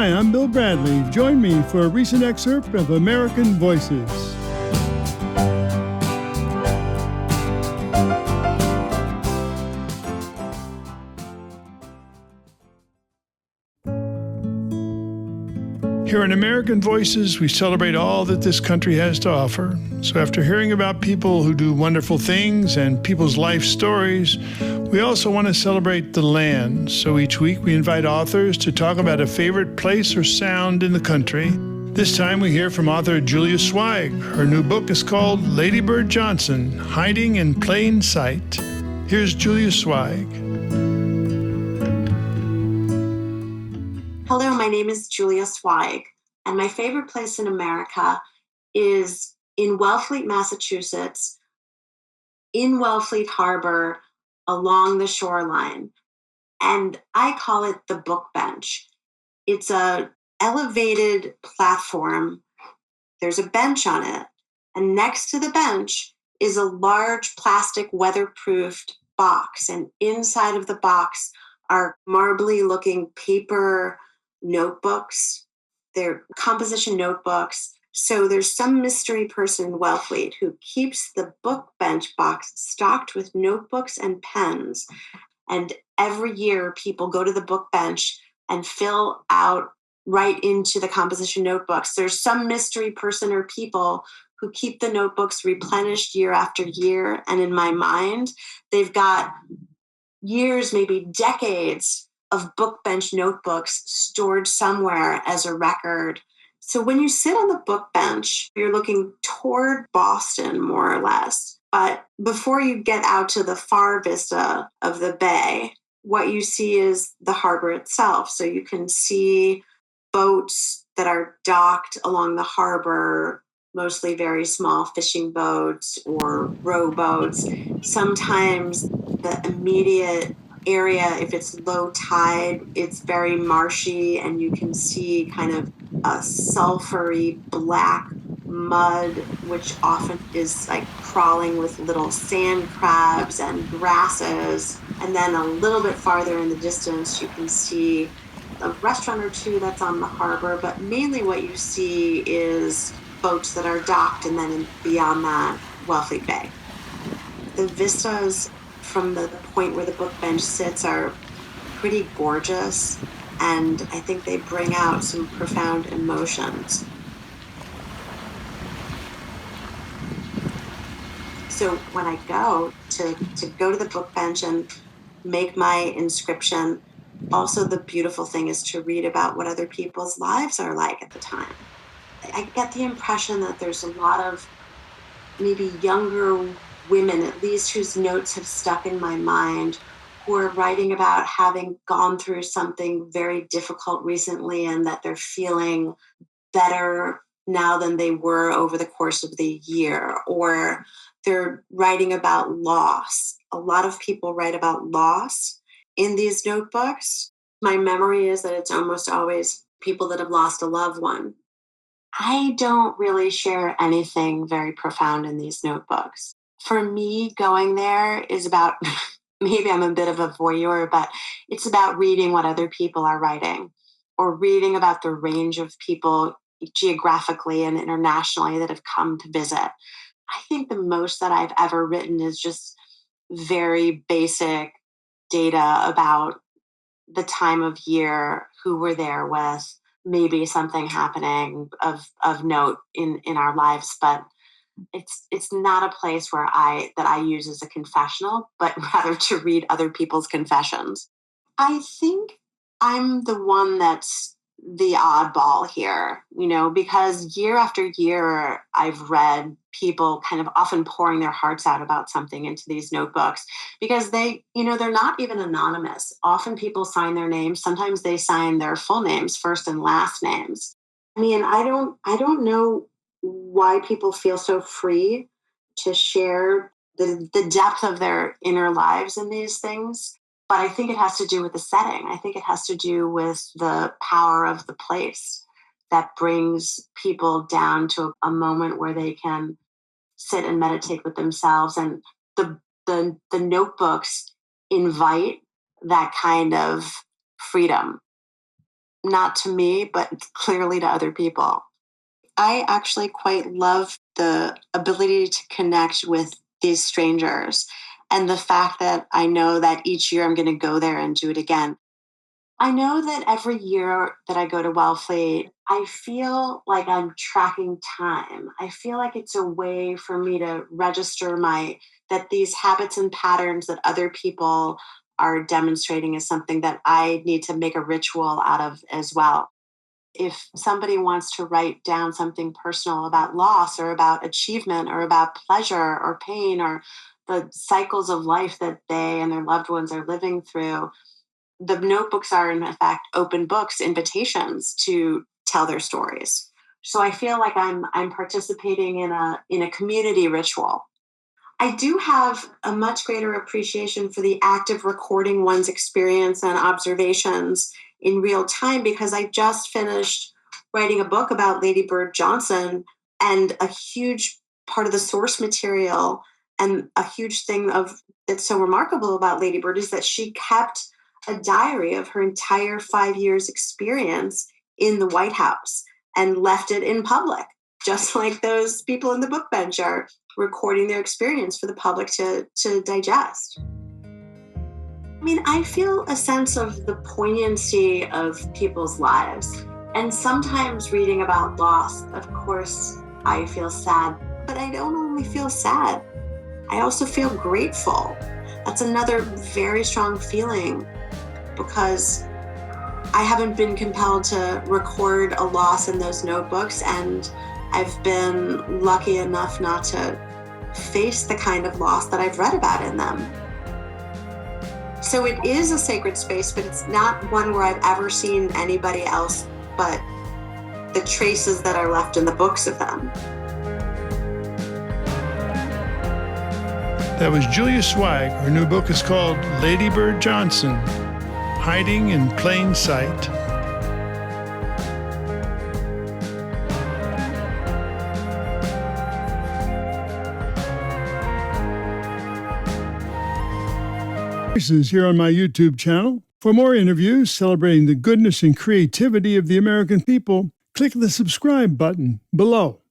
Hi, I'm Bill Bradley. Join me for a recent excerpt of American Voices. Here in American Voices, we celebrate all that this country has to offer. So after hearing about people who do wonderful things and people's life stories, we also want to celebrate the land. So each week we invite authors to talk about a favorite place or sound in the country. This time we hear from author Julia Sweig. Her new book is called Lady Bird Johnson, Hiding in Plain Sight. Here's Julia Sweig. Hello, my name is Julia Sweig, and my favorite place in America is in Wellfleet, Massachusetts, in Wellfleet Harbor, along the shoreline. And I call it the book bench. It's a elevated platform. There's a bench on it, and next to the bench is a large plastic weatherproofed box, and inside of the box are marbly looking paper notebooks. They're composition notebooks. So there's some mystery person in Wellfleet who keeps the book bench box stocked with notebooks and pens. And every year people go to the book bench and fill out right into the composition notebooks. There's some mystery person or people who keep the notebooks replenished year after year. And in my mind, they've got years, maybe decades of book bench notebooks stored somewhere as a record. So when you sit on the book bench, you're looking toward Boston, more or less. But before you get out to the far vista of the bay, what you see is the harbor itself. So you can see boats that are docked along the harbor, mostly very small fishing boats or rowboats. Sometimes the immediate area, if it's low tide, it's very marshy, and you can see kind of a sulfury black mud, which often is like crawling with little sand crabs and grasses. And then a little bit farther in the distance, you can see a restaurant or two that's on the harbor, but mainly what you see is boats that are docked, and then beyond that, Wellfleet Bay. The vistas from the point where the book bench sits are pretty gorgeous, and I think they bring out some profound emotions. So when I go to the book bench and make my inscription, also the beautiful thing is to read about what other people's lives are like at the time. I get the impression that there's a lot of maybe younger women, at least, whose notes have stuck in my mind, who are writing about having gone through something very difficult recently and that they're feeling better now than they were over the course of the year, or they're writing about loss. A lot of people write about loss in these notebooks. My memory is that it's almost always people that have lost a loved one. I don't really share anything very profound in these notebooks. For me, going there is about, maybe I'm a bit of a voyeur, but it's about reading what other people are writing, or reading about the range of people geographically and internationally that have come to visit. I think the most that I've ever written is just very basic data about the time of year, who we're there with, maybe something happening of note in our lives, but it's not a place where I use as a confessional, but rather to read other people's confessions. I think I'm the one that's the oddball here, because year after year I've read people kind of often pouring their hearts out about something into these notebooks, because they're not even anonymous. Often people sign their names. Sometimes they sign their full names, first and last names. I mean, I don't know why people feel so free to share the depth of their inner lives in these things. But I think it has to do with the setting. I think it has to do with the power of the place that brings people down to a moment where they can sit and meditate with themselves. And the notebooks invite that kind of freedom. not to me, but clearly to other people. I actually quite love the ability to connect with these strangers and the fact that I know that each year I'm going to go there and do it again. I know that every year that I go to Wellfleet, I feel like I'm tracking time. I feel like it's a way for me to register that these habits and patterns that other people are demonstrating is something that I need to make a ritual out of as well. If somebody wants to write down something personal about loss or about achievement or about pleasure or pain or the cycles of life that they and their loved ones are living through, the notebooks are in fact open books, invitations to tell their stories. So I feel like I'm participating in a community ritual. I do have a much greater appreciation for the act of recording one's experience and observations in real time because I just finished writing a book about Lady Bird Johnson, and a huge part of the source material and a huge thing of that's so remarkable about Lady Bird is that she kept a diary of her entire 5 years experience in the White House and left it in public, just like those people in the book bench are recording their experience for the public to digest. I mean, I feel a sense of the poignancy of people's lives. And sometimes reading about loss, of course, I feel sad, but I don't only feel sad. I also feel grateful. That's another very strong feeling because I haven't been compelled to record a loss in those notebooks, and I've been lucky enough not to face the kind of loss that I've read about in them. So it is a sacred space, but it's not one where I've ever seen anybody else but the traces that are left in the books of them. That was Julia Sweig. Her new book is called Lady Bird Johnson, Hiding in Plain Sight. Voices here on my YouTube channel. For more interviews celebrating the goodness and creativity of the American people, click the subscribe button below.